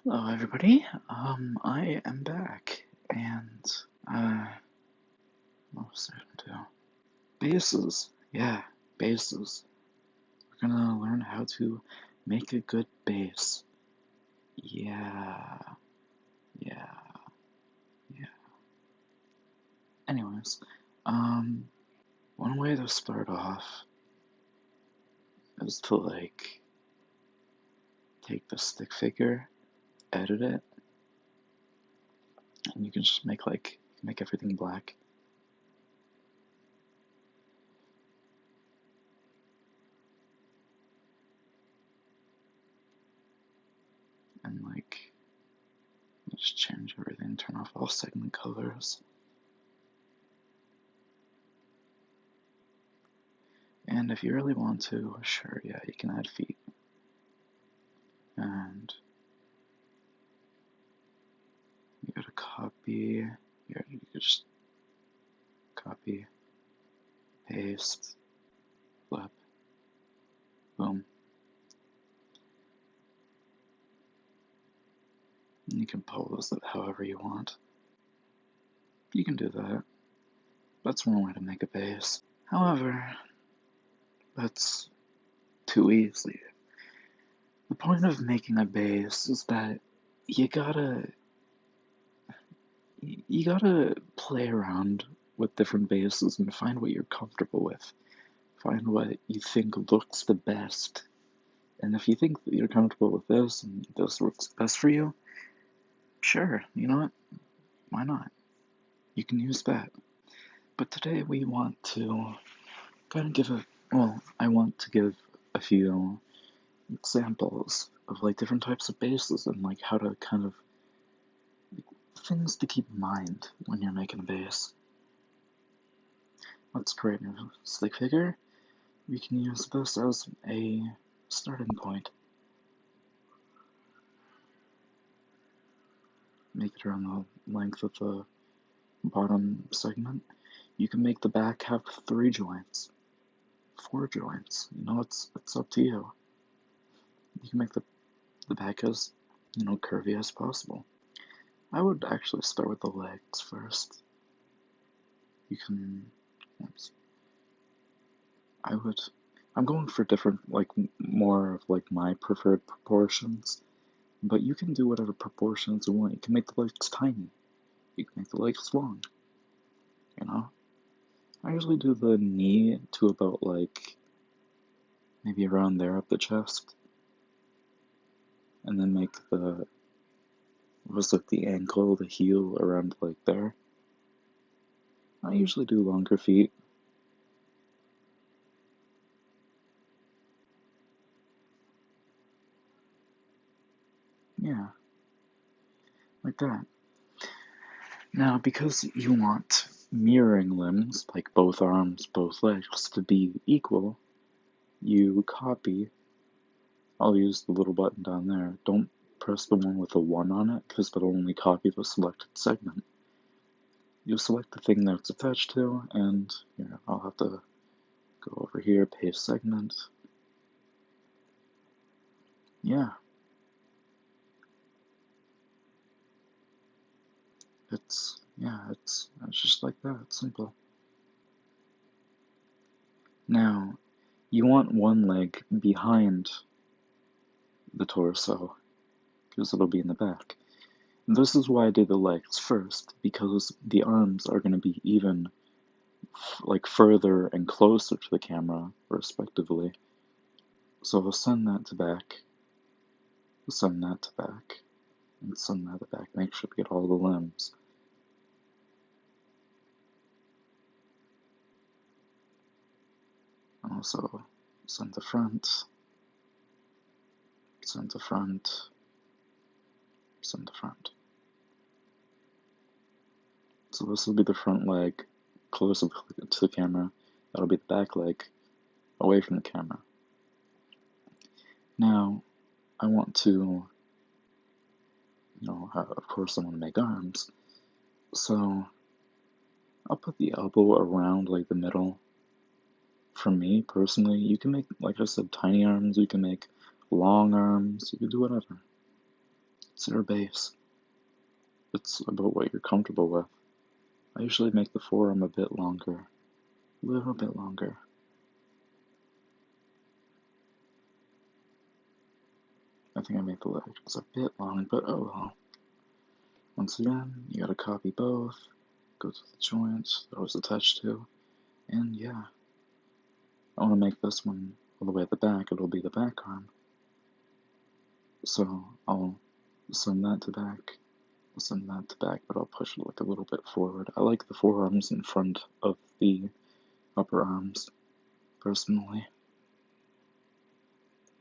Hello, everybody. I am back, and what was I gonna do? Bases. Yeah, bases. We're gonna learn how to make a good base. Yeah, yeah, yeah. Anyways, one way to start off is to take the stick figure, edit it, and you can just make everything black. And just change everything, turn off all segment colors. And if you really want to, sure, yeah, you can add feet. And you gotta copy, yeah, you could just copy, paste, flip, boom. And you can pose it however you want. You can do that. That's one way to make a base. However, that's too easy. The point of making a base is that you gotta you gotta play around with different bases and find what you're comfortable with. Find what you think looks the best. And if you think that you're comfortable with this and this works best for you, sure, you know what? Why not? You can use that. But today we want to kind of I want to give a few examples of different types of bases and how to kind of things to keep in mind when you're making a base. Let's create a stick figure. We can use this as a starting point. Make it around the length of the bottom segment. You can make the back have 3 joints, 4 joints. You know, it's up to you. You can make the back as, curvy as possible. I would actually start with the legs first. You can, oops. I'm going for different, more of my preferred proportions, but you can do whatever proportions you want. You can make the legs tiny. You can make the legs long, you know? I usually do the knee to about maybe around there up the chest, and then make the the ankle, the heel around there. I usually do longer feet. Yeah, like that. Now, because you want mirroring limbs, like both arms, both legs, to be equal, you copy. I'll use the little button down there. Don't press the one with the 1 on it, because that'll only copy the selected segment. You select the thing that it's attached to, and here, I'll have to go over here, paste segment. Yeah. It's just like that, it's simple. Now, you want one leg behind the torso, because it'll be in the back. And this is why I did the legs first, because the arms are going to be even, further and closer to the camera, respectively. So I'll send that to back, send that to back, and send that to back. Make sure to get all the limbs. And also send to front, send to front, send to front. So this will be the front leg closer to the camera. That'll be the back leg away from the camera. Now, I want to, of course I want to make arms. So, I'll put the elbow around the middle. For me, personally, you can make, like I said, tiny arms, you can make long arms, you can do whatever. It's your base. It's about what you're comfortable with. I usually make the forearm a bit longer. A little bit longer. I think I made the legs a bit long, but oh well. Once again, you gotta copy both, go to the joints that it was attached to, and yeah. I want to make this one all the way at the back, it'll be the back arm. So I'll send that to back, I'll send that to back, but I'll push it like a little bit forward. I like the forearms in front of the upper arms, personally.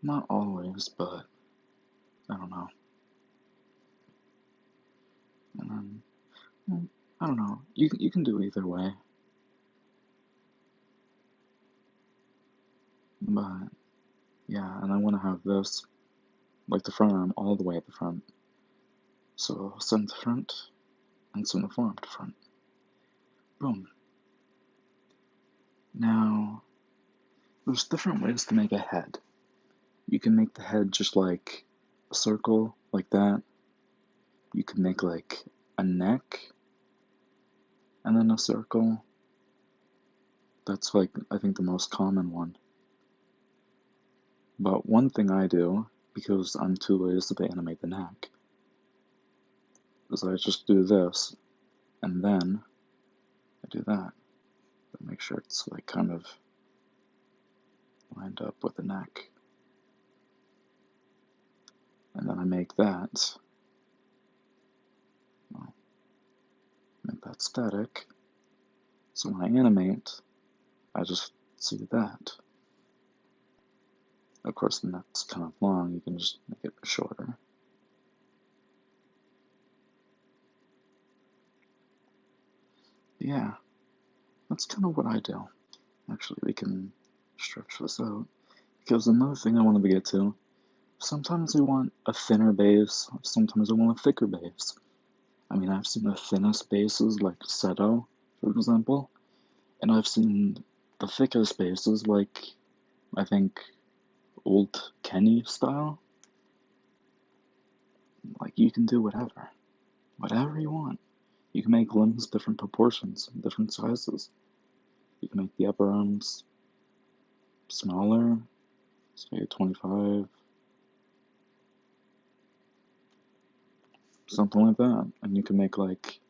Not always, but I don't know. And then, well, I don't know. You can do either way. But yeah, and I want to have this, like the front arm, all the way at the front. So send to front and send the forearm to front. Boom. Now, there's different ways to make a head. You can make the head just like a circle, like that. You can make like a neck, and then a circle. That's like, I think, the most common one. But one thing I do, because I'm too lazy to animate the neck, is I just do this, and then I do that. But make sure it's like kind of lined up with the neck. And then I make that. Well, make that static. So when I animate, I just see that. Of course, the neck's kind of long, you can just make it shorter. Yeah, that's kind of what I do. Actually, we can stretch this out. Because another thing I wanted to get to, sometimes I want a thinner base, sometimes I want a thicker base. I mean, I've seen the thinnest bases like Seto, for example, and I've seen the thickest bases like, I think, old Kenny style. Like, you can do whatever you want. You can make limbs different proportions, different sizes. You can make the upper arms smaller, say 25, something like that. And you can make like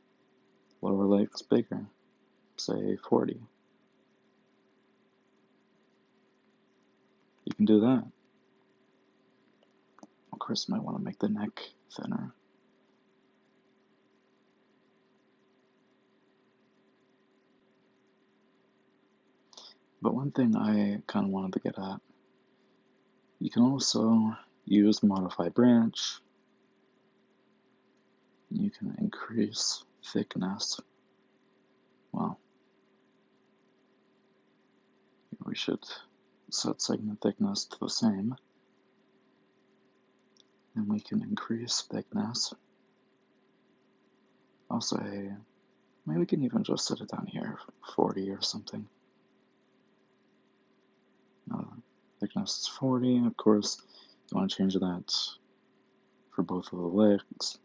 lower legs bigger, say 40. You can do that. Of course, you might want to make the neck thinner. But one thing I kind of wanted to get at, you can also use Modify Branch. You can increase thickness. Well, we should set segment thickness to the same. And we can increase thickness. I'll say, maybe we can even just set it down here, 40 or something. Thickness is 40, of course, you want to change that for both of the legs.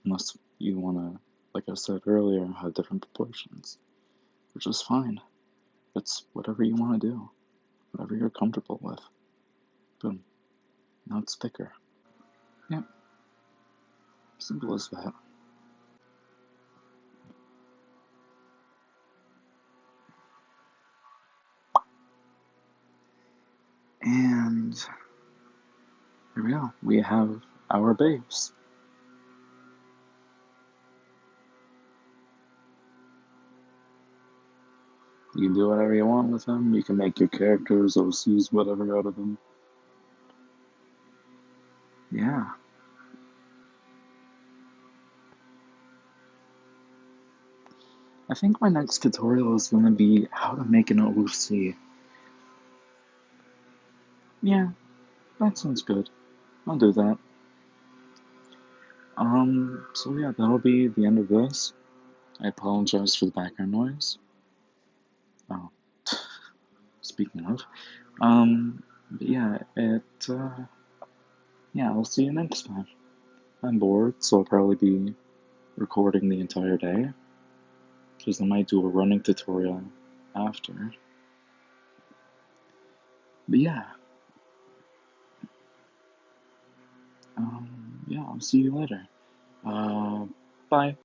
Unless you want to, like I said earlier, have different proportions. Which is fine. It's whatever you want to do. Whatever you're comfortable with. Boom. Now it's thicker. Yep. Simple as that. And here we go. We have our base. You can do whatever you want with them. You can make your characters or use whatever out of them. Yeah. I think my next tutorial is going to be how to make an OC. Yeah, that sounds good. I'll do that. So yeah, that'll be the end of this. I apologize for the background noise. Oh, speaking of, but yeah, yeah, I'll see you next time. I'm bored, so I'll probably be recording the entire day, because I might do a running tutorial after. But yeah, I'll see you later. Uh, bye.